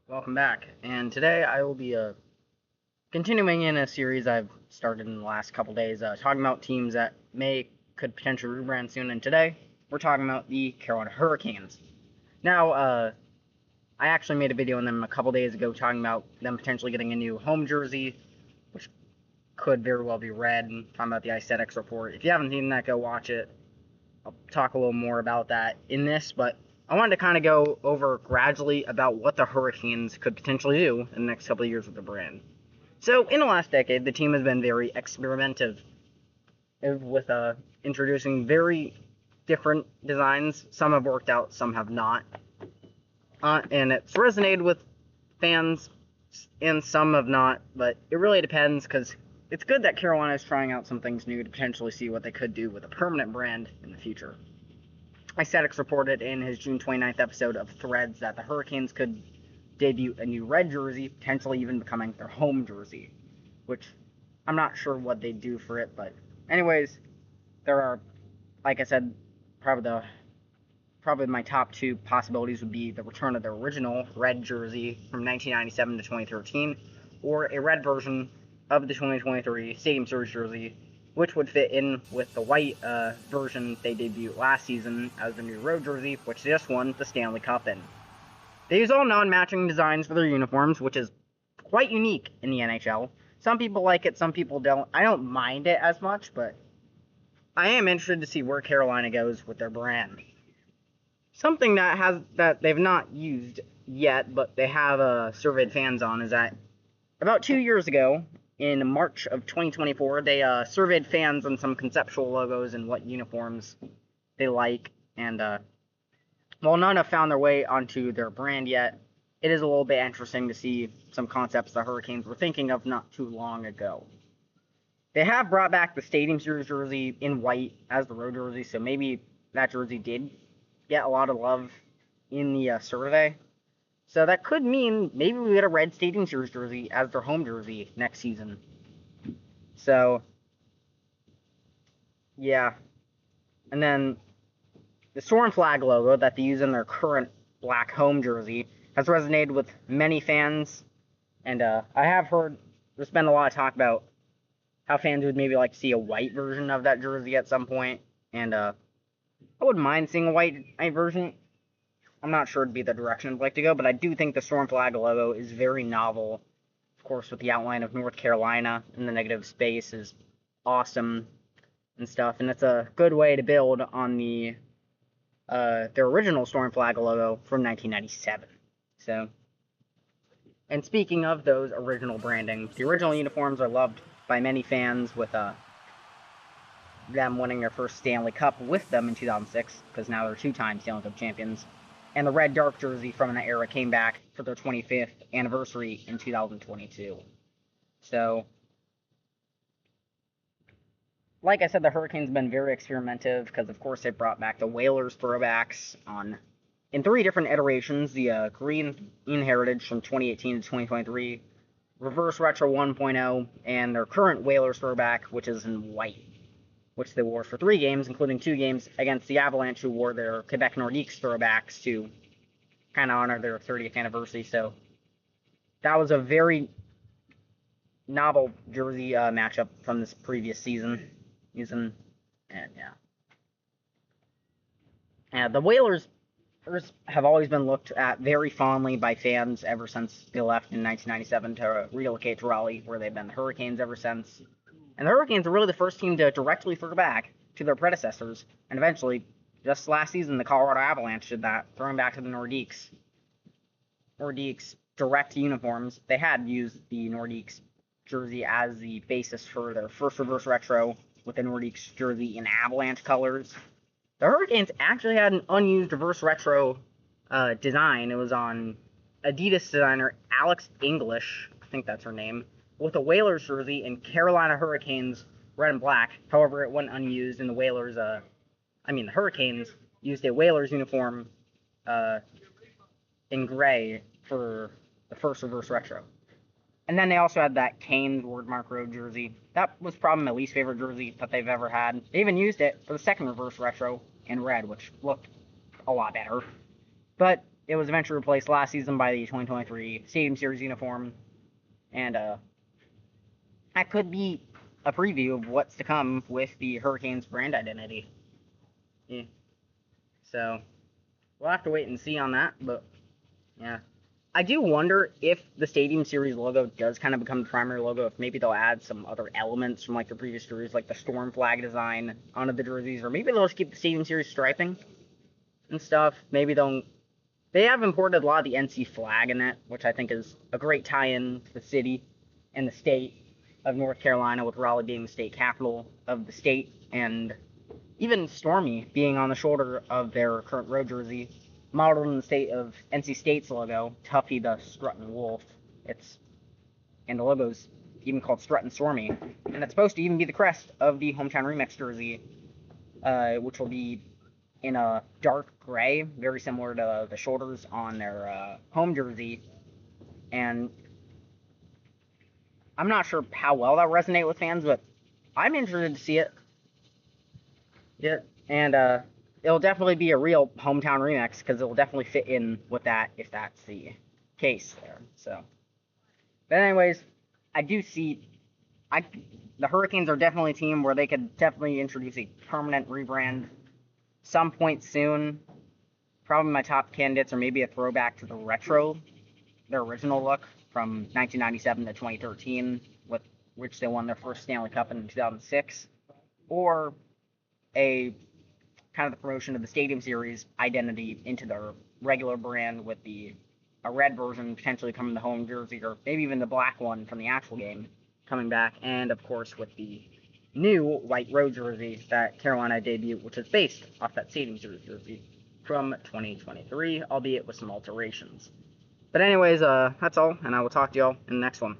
Welcome back, and today I will be continuing in a series I've started in the last couple days, talking about teams that could potentially rebrand soon. And today we're talking about the Carolina Hurricanes. Now, I actually made a video on them a couple days ago, talking about them potentially getting a new home jersey, which could very well be red, and talking about the aesthetics report. If you haven't seen that, go watch it. I'll talk a little more about that in this, but I wanted to kind of go over gradually about what the Hurricanes could potentially do in the next couple of years with the brand. So, in the last decade, the team has been very experimentative with introducing very different designs. Some have worked out, some have not. And it's resonated with fans, and some have not, but it really depends, because it's good that Carolina is trying out some things new to potentially see what they could do with a permanent brand in the future. Aesthetics reported in his June 29th episode of Threads that the Hurricanes could debut a new red jersey, potentially even becoming their home jersey, which I'm not sure what they do for it, but anyways, there are, like I said, probably my top two possibilities would be the return of their original red jersey from 1997 to 2013, or a red version of the 2023 Stadium Series jersey, which would fit in with the white version they debuted last season as the new road jersey, which they just won the Stanley Cup in. They use all non-matching designs for their uniforms, which is quite unique in the NHL. Some people like it, some people don't. I don't mind it as much, but I am interested to see where Carolina goes with their brand. Something that they've not used yet, but they have surveyed fans on, is that about 2 years ago, in March of 2024, they surveyed fans on some conceptual logos and what uniforms they like, and while none have found their way onto their brand yet, it is a little bit interesting to see some concepts the Hurricanes were thinking of not too long ago. They have brought back the Stadium Series jersey in white as the road jersey, so maybe that jersey did get a lot of love in the survey. So that could mean maybe we get a red Stadium Series jersey as their home jersey next season. So, yeah. And then the Storm flag logo that they use in their current black home jersey has resonated with many fans. And I have heard there's been a lot of talk about how fans would maybe like to see a white version of that jersey at some point. And I wouldn't mind seeing a white version. I'm not sure it'd be the direction I'd like to go, but I do think the Storm flag logo is very novel. Of course, with the outline of North Carolina and the negative space is awesome and stuff, and it's a good way to build on their original Storm flag logo from 1997. So, and speaking of those original branding, the original uniforms are loved by many fans, with them winning their first Stanley Cup with them in 2006, because now they're two-time Stanley Cup champions. And the red dark jersey from that era came back for their 25th anniversary in 2022. So, like I said, the Hurricanes have been very experimentative, because of course they brought back the Whalers throwbacks in 3 different iterations: the green heritage from 2018 to 2023, reverse retro 1.0, and their current Whalers throwback, which is in white, which they wore for 3 games, including 2 games against the Avalanche, who wore their Quebec Nordiques throwbacks to kind of honor their 30th anniversary. So that was a very novel jersey matchup from this previous season. And the Whalers have always been looked at very fondly by fans ever since they left in 1997 to relocate to Raleigh, where they've been the Hurricanes ever since. And the Hurricanes are really the first team to directly throw back to their predecessors, and eventually, just last season, the Colorado Avalanche did that, throwing back to the Nordiques. Nordiques direct uniforms. They had used the Nordiques jersey as the basis for their first reverse retro, with the Nordiques jersey in Avalanche colors. The Hurricanes actually had an unused reverse retro design. It was on Adidas designer Alex English, I think that's her name, with a Whalers jersey in Carolina Hurricanes red and black. However, it went unused, and the Hurricanes used a Whalers uniform in gray for the first reverse retro. And then they also had that Canes Wordmark Road jersey. That was probably my least favorite jersey that they've ever had. They even used it for the second reverse retro in red, which looked a lot better. But it was eventually replaced last season by the 2023 Stadium Series uniform, and that could be a preview of what's to come with the Hurricanes brand identity. Yeah. So we'll have to wait and see on that, but yeah. I do wonder if the Stadium Series logo does kind of become the primary logo, if maybe they'll add some other elements from like the previous series, like the Storm flag design onto the jerseys, or maybe they'll just keep the Stadium Series striping and stuff. Maybe they have imported a lot of the NC flag in it, which I think is a great tie-in to the city and the state of North Carolina, with Raleigh being the state capital of the state, and even Stormy being on the shoulder of their current road jersey, modeled in the state of NC State's logo, Tuffy the Strutting Wolf. And the logo's even called Strutting Stormy, and it's supposed to even be the crest of the Hometown Remix jersey, which will be in a dark gray, very similar to the shoulders on their home jersey. And I'm not sure how well that will resonate with fans, but I'm interested to see it. Yeah, and it'll definitely be a real Hometown Remix, because it will definitely fit in with that, if that's the case there. So, but anyways, I do see, the Hurricanes are definitely a team where they could definitely introduce a permanent rebrand some point soon. Probably my top candidates are maybe a throwback to the retro, their original look from 1997 to 2013, with which they won their first Stanley Cup in 2006, or a kind of the promotion of the Stadium Series identity into their regular brand, with a red version potentially coming the home jersey, or maybe even the black one from the actual game coming back, and of course with the new white road jersey that Carolina debuted, which is based off that Stadium Series jersey from 2023, albeit with some alterations. But anyways, that's all, and I will talk to y'all in the next one.